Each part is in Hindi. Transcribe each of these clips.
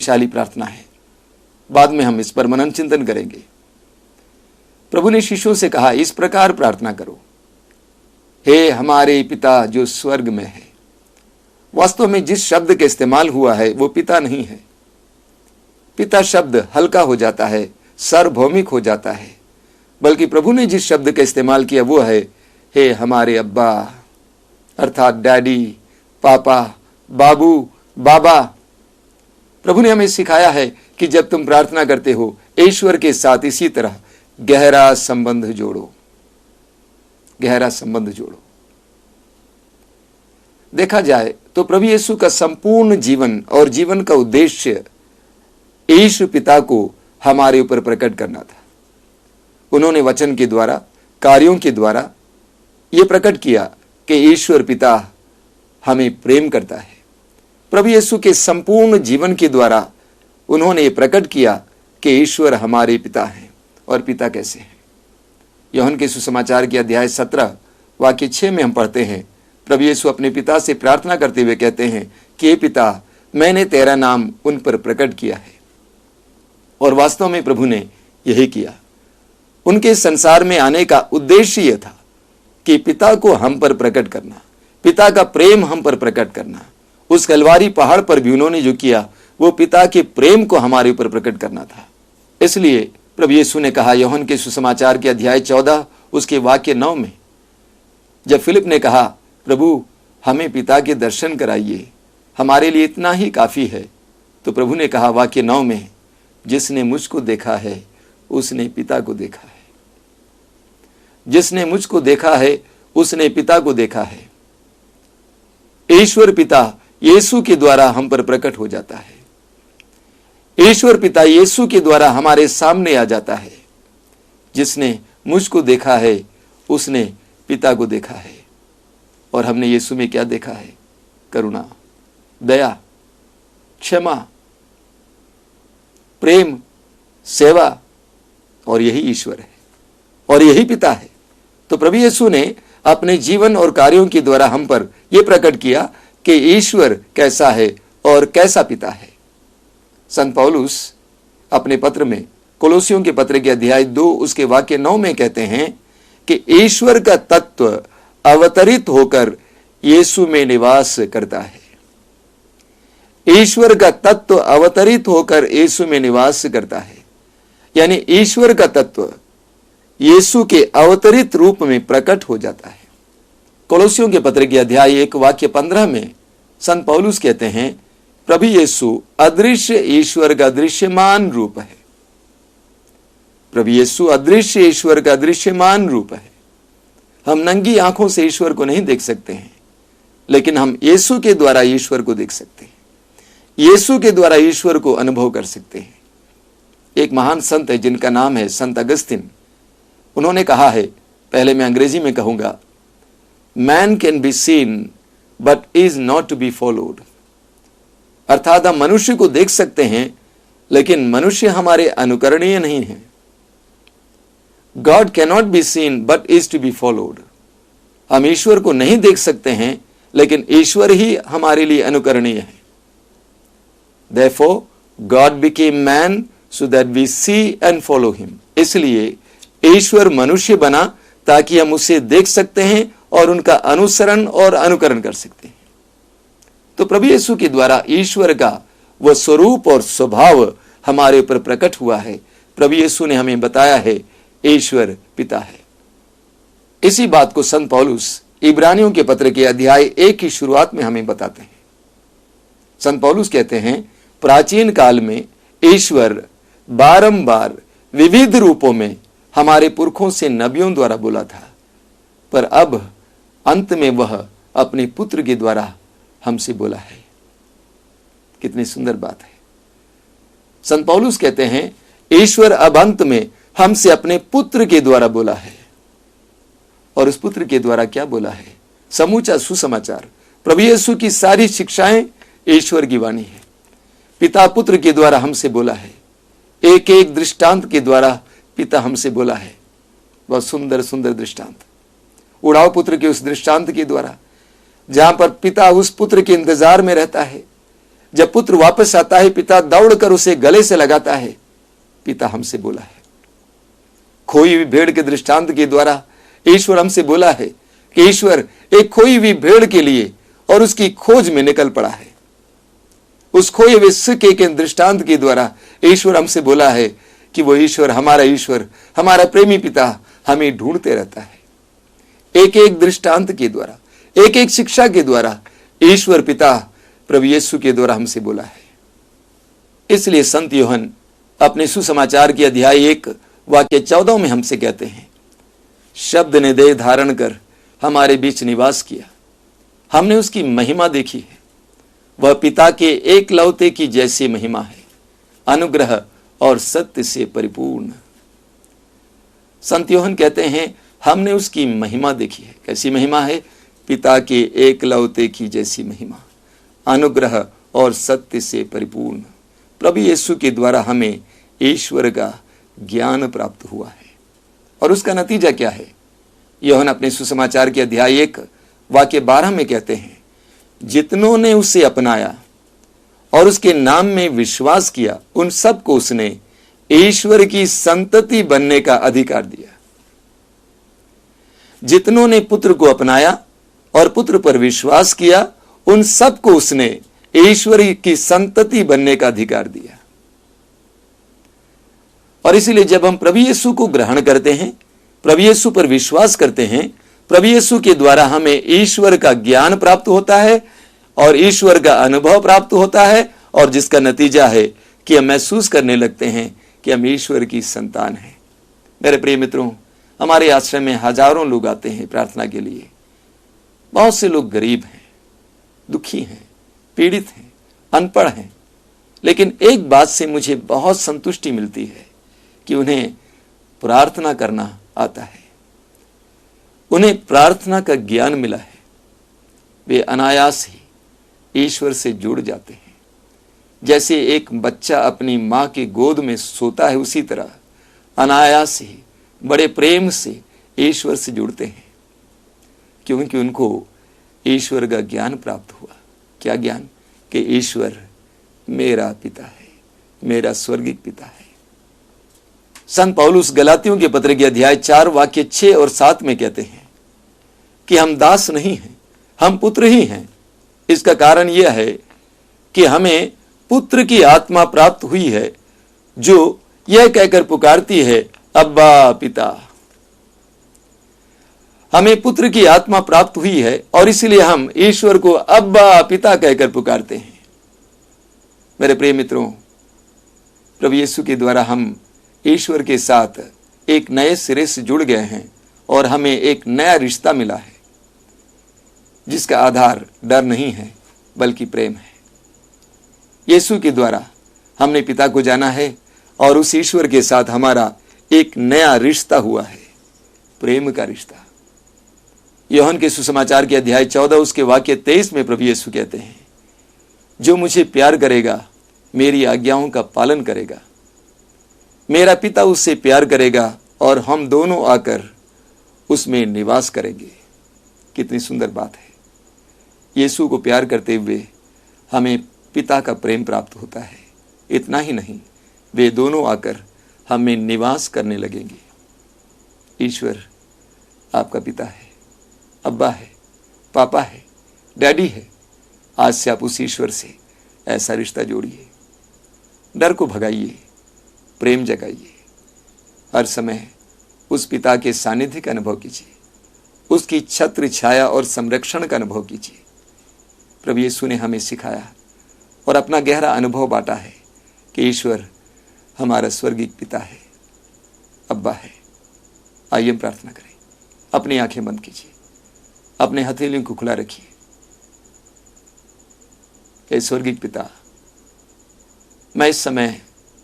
शक्तिशाली प्रार्थना है। बाद में हम इस पर मनन चिंतन करेंगे। प्रभु ने शिष्यों से कहा, इस प्रकार प्रार्थना करो, हे हमारे पिता जो स्वर्ग में है। वास्तव में जिस शब्द का इस्तेमाल हुआ है वो पिता नहीं है। पिता शब्द हल्का हो जाता है, सार्वभौमिक हो जाता है, बल्कि प्रभु ने जिस शब्द का इस्तेमाल किया वो है हे हमारे अब्बा, अर्थात डैडी, पापा, बाबू, बाबा। प्रभु ने हमें सिखाया है कि जब तुम प्रार्थना करते हो ईश्वर के साथ इसी तरह गहरा संबंध जोड़ो, गहरा संबंध जोड़ो। देखा जाए तो प्रभु यीशु का संपूर्ण जीवन और जीवन का उद्देश्य ईश्वर पिता को हमारे ऊपर प्रकट करना था। उन्होंने वचन के द्वारा, कार्यों के द्वारा यह प्रकट किया कि ईश्वर पिता हमें प्रेम करता है। प्रभु यीशु के संपूर्ण जीवन के द्वारा उन्होंने ये प्रकट किया कि ईश्वर हमारे पिता हैं। और पिता कैसे हैं? यूहन्ना के सुसमाचार के अध्याय 17 वाक्य 6 में हम पढ़ते हैं, प्रभु यीशु अपने पिता से प्रार्थना करते हुए कहते हैं कि हे पिता, मैंने तेरा नाम उन पर प्रकट किया है। और वास्तव में प्रभु ने यही किया। उनके संसार में आने का उद्देश्य यह था कि पिता को हम पर प्रकट करना, पिता का प्रेम हम पर प्रकट करना। उस कलवारी पहाड़ पर भी उन्होंने जो किया वो पिता के प्रेम को हमारे ऊपर प्रकट करना था। इसलिए प्रभु यीशु ने कहा यूहन्ना के सुसमाचार के अध्याय 14 उसके वाक्य 9 में, जब फिलिप ने कहा प्रभु हमें पिता के दर्शन कराइए, हमारे लिए इतना ही काफी है, तो प्रभु ने कहा वाक्य 9 में, जिसने मुझको देखा है उसने पिता को देखा है। जिसने मुझको देखा है उसने पिता को देखा है। ईश्वर पिता यीशु के द्वारा हम पर प्रकट हो जाता है। ईश्वर पिता यीशु के द्वारा हमारे सामने आ जाता है। जिसने मुझको देखा है उसने पिता को देखा है। और हमने यीशु में क्या देखा है? करुणा, दया, क्षमा, प्रेम, सेवा। और यही ईश्वर है और यही पिता है। तो प्रभु यीशु ने अपने जीवन और कार्यों के द्वारा हम पर यह प्रकट किया कि ईश्वर कैसा है और कैसा पिता है। संत पौलुस अपने पत्र में, कोलोसियों के पत्र के अध्याय 2 उसके वाक्य 9 में कहते हैं कि ईश्वर का तत्व अवतरित होकर यीशु में निवास करता है। ईश्वर का तत्व अवतरित होकर यीशु में निवास करता है, यानी ईश्वर का तत्व यीशु के अवतरित रूप में प्रकट हो जाता है। कोलोसियों के पत्र के अध्याय 1 वाक्य 15 में संत पौलुस कहते हैं, प्रभु यीशु अदृश्य ईश्वर का दृश्यमान रूप है। प्रभु यीशु अदृश्य ईश्वर का दृश्यमान रूप है। हम नंगी आंखों से ईश्वर को नहीं देख सकते हैं, लेकिन हम यीशु के द्वारा ईश्वर को देख सकते हैं। यीशु के द्वारा ईश्वर को अनुभव कर सकते हैं। एक महान संत है जिनका नाम है संत अगस्तिन। उन्होंने कहा है, पहले मैं अंग्रेजी में कहूंगा, man can be seen but is not to be followed. अर्थात हम मनुष्य को देख सकते हैं लेकिन मनुष्य हमारे अनुकरणीय नहीं है। God cannot be seen but is to be followed. हम ईश्वर को नहीं देख सकते हैं लेकिन ईश्वर ही हमारे लिए अनुकरणीय है। Therefore, God became man so that we see and follow him. इसलिए ईश्वर मनुष्य बना ताकि हम उसे देख सकते हैं और उनका अनुसरण और अनुकरण कर सकते हैं। तो प्रभु यीशु के द्वारा ईश्वर का वह स्वरूप और स्वभाव हमारे ऊपर प्रकट हुआ है। प्रभु यीशु ने हमें बताया है ईश्वर पिता है। इसी बात को संत पौलुस इब्रानियों के पत्र के अध्याय 1 की शुरुआत में हमें बताते हैं। संत पौलुस कहते हैं, प्राचीन काल में ईश्वर बारंबार विविध रूपों में हमारे पुरखों से नबियों द्वारा बोला था, पर अब अंत में वह अपने पुत्र के द्वारा हमसे बोला है। कितनी सुंदर बात है। संत पौलुस कहते हैं, ईश्वर अब अंत में हमसे अपने पुत्र के द्वारा बोला है। और उस पुत्र के द्वारा क्या बोला है? समूचा सुसमाचार, प्रभु यीशु की सारी शिक्षाएं ईश्वर की वाणी है। पिता पुत्र के द्वारा हमसे बोला है। एक एक दृष्टांत के द्वारा पिता हमसे बोला है। बहुत सुंदर सुंदर दृष्टांत। उड़ाव पुत्र के उस दृष्टांत के द्वारा, जहां पर पिता उस पुत्र के इंतजार में रहता है जब पुत्र वापस आता है, पिता दौड़कर उसे गले से लगाता है, पिता हमसे बोला है। खोई हुई भेड़ के दृष्टांत के द्वारा ईश्वर हमसे बोला है कि ईश्वर एक खोई हुई भेड़ के लिए और उसकी खोज में निकल पड़ा है। उस खोए हुए सिक्के के दृष्टांत के द्वारा ईश्वर हमसे बोला है कि वो ईश्वर, हमारा प्रेमी पिता हमें ढूंढते रहता है। एक एक दृष्टांत के द्वारा, एक एक शिक्षा के द्वारा ईश्वर पिता प्रभु यीशु के द्वारा हमसे बोला है। इसलिए संत यूहन्ना अपने सुसमाचार के अध्याय 1 वाक्य 14 में हमसे कहते हैं, शब्द ने देह धारण कर हमारे बीच निवास किया, हमने उसकी महिमा देखी है, वह पिता के एकलौते की जैसी महिमा है, अनुग्रह और सत्य से परिपूर्ण। संत यूहन्ना कहते हैं हमने उसकी महिमा देखी है। कैसी महिमा है? पिता के एकलौते की जैसी महिमा, अनुग्रह और सत्य से परिपूर्ण। प्रभु यीशु के द्वारा हमें ईश्वर का ज्ञान प्राप्त हुआ है। और उसका नतीजा क्या है? यूहन्ना अपने सुसमाचार के अध्याय 1 वाक्य 12 में कहते हैं, जितनों ने उसे अपनाया और उसके नाम में विश्वास किया, उन सबको उसने ईश्वर की संतति बनने का अधिकार दिया। जितनों ने पुत्र को अपनाया और पुत्र पर विश्वास किया, उन सबको उसने ईश्वर की संतति बनने का अधिकार दिया। और इसीलिए जब हम प्रभु यीशु को ग्रहण करते हैं, प्रभु यीशु पर विश्वास करते हैं, प्रभु यीशु के द्वारा हमें ईश्वर का ज्ञान प्राप्त होता है और ईश्वर का अनुभव प्राप्त होता है, और जिसका नतीजा है कि हम महसूस करने लगते हैं कि हम ईश्वर की संतान हैं। मेरे प्रिय मित्रों, हमारे आश्रम में हजारों लोग आते हैं प्रार्थना के लिए। बहुत से लोग गरीब हैं, दुखी हैं, पीड़ित हैं, अनपढ़ हैं, लेकिन एक बात से मुझे बहुत संतुष्टि मिलती है कि उन्हें प्रार्थना करना आता है, उन्हें प्रार्थना का ज्ञान मिला है। वे अनायास ही ईश्वर से जुड़ जाते हैं। जैसे एक बच्चा अपनी मां की गोद में सोता है, उसी तरह अनायास ही बड़े प्रेम से ईश्वर से जुड़ते हैं, क्योंकि उनको ईश्वर का ज्ञान प्राप्त हुआ। क्या ज्ञान? कि ईश्वर मेरा पिता है, मेरा स्वर्गिक पिता है। संत पौलुस गलातियों के पत्र के अध्याय 4 वाक्य 6 और 7 में कहते हैं कि हम दास नहीं हैं, हम पुत्र ही हैं। इसका कारण यह है कि हमें पुत्र की आत्मा प्राप्त हुई है, जो यह कहकर पुकारती है, अब्बा पिता। हमें पुत्र की आत्मा प्राप्त हुई है और इसलिए हम ईश्वर को अब्बा पिता कहकर पुकारते हैं। मेरे प्रिय मित्रों, प्रभु यीशु के द्वारा हम ईश्वर के साथ एक नए सिरे से जुड़ गए हैं और हमें एक नया रिश्ता मिला है, जिसका आधार डर नहीं है बल्कि प्रेम है। यीशु के द्वारा हमने पिता को जाना है और उस ईश्वर के साथ हमारा एक नया रिश्ता हुआ है, प्रेम का रिश्ता। यूहन्ना के सुसमाचार के अध्याय 14 उसके वाक्य 23 में प्रभु यीशु कहते हैं, जो मुझे प्यार करेगा मेरी आज्ञाओं का पालन करेगा, मेरा पिता उससे प्यार करेगा और हम दोनों आकर उसमें निवास करेंगे। कितनी सुंदर बात है। यीशु को प्यार करते हुए हमें पिता का प्रेम प्राप्त होता है। इतना ही नहीं, वे दोनों आकर हमें निवास करने लगेंगे। ईश्वर आपका पिता है, अब्बा है, पापा है, डैडी है। आज से आप उस ईश्वर से ऐसा रिश्ता जोड़िए। डर को भगाइए, प्रेम जगाइए। हर समय उस पिता के सानिध्य का अनुभव कीजिए, उसकी छत्र छाया और संरक्षण का अनुभव कीजिए। प्रभु यीशु ने हमें सिखाया और अपना गहरा अनुभव बांटा है कि ईश्वर हमारा स्वर्गीय पिता है, अब्बा है। आइए हम प्रार्थना करें। अपनी आंखें बंद कीजिए, अपने हथेलियों को खुला रखिए। हे स्वर्गीय पिता, मैं इस समय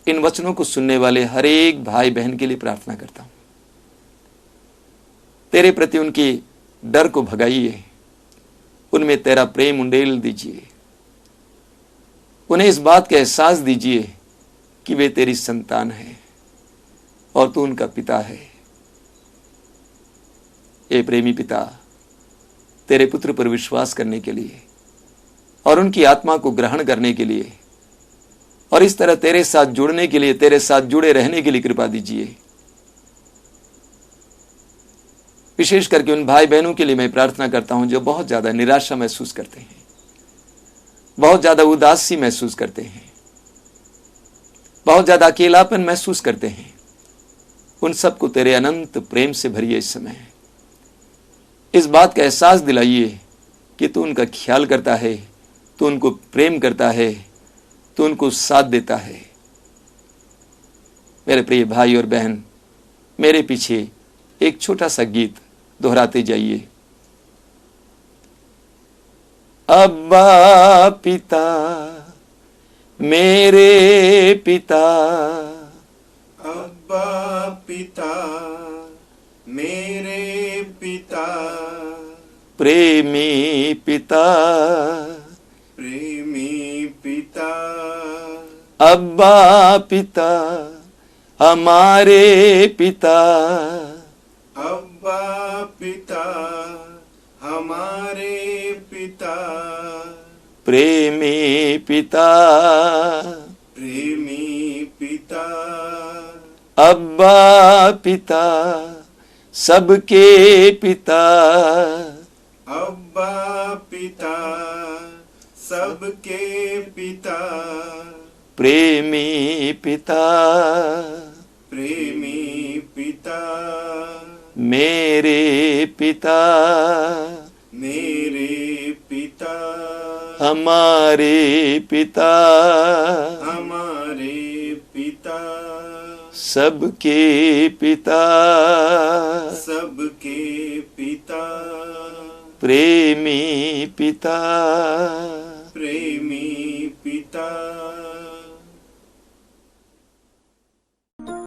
इन वचनों को सुनने वाले हर एक भाई बहन के लिए प्रार्थना करता हूं। तेरे प्रति उनकी डर को भगाइए, उनमें तेरा प्रेम उंडेल दीजिए। उन्हें इस बात का एहसास दीजिए कि वे तेरी संतान है और तू उनका पिता है। ए प्रेमी पिता, तेरे पुत्र पर विश्वास करने के लिए और उनकी आत्मा को ग्रहण करने के लिए और इस तरह तेरे साथ जुड़ने के लिए, तेरे साथ जुड़े रहने के लिए कृपा दीजिए। विशेष करके उन भाई बहनों के लिए मैं प्रार्थना करता हूं जो बहुत ज्यादा निराशा महसूस करते हैं, बहुत ज्यादा उदासी महसूस करते हैं, बहुत ज्यादा अकेलापन महसूस करते हैं। उन सबको तेरे अनंत प्रेम से भरिए। इस समय इस बात का एहसास दिलाइए कि तू उनका ख्याल करता है, तू उनको प्रेम करता है, तू उनको साथ देता है। मेरे प्रिय भाई और बहन, मेरे पीछे एक छोटा सा गीत दोहराते जाइए। अब्बा पिता, मेरे पिता, अब्बा पिता, मेरे पिता, प्रेमी पिता, प्रेमी पिता, अब्बा पिता, हमारे पिता, अब्बा पिता, हमारे पिता, प्रेमी पिता, प्रेमी पिता, अब्बा पिता, सबके पिता, अब्बा पिता, सबके पिता, प्रेमी पिता, प्रेमी पिता, मेरे पिता, मेरे पिता, हमारे पिता, हमारे पिता, सबके पिता, सबके पिता, प्रेमी पिता, प्रेमी पिता।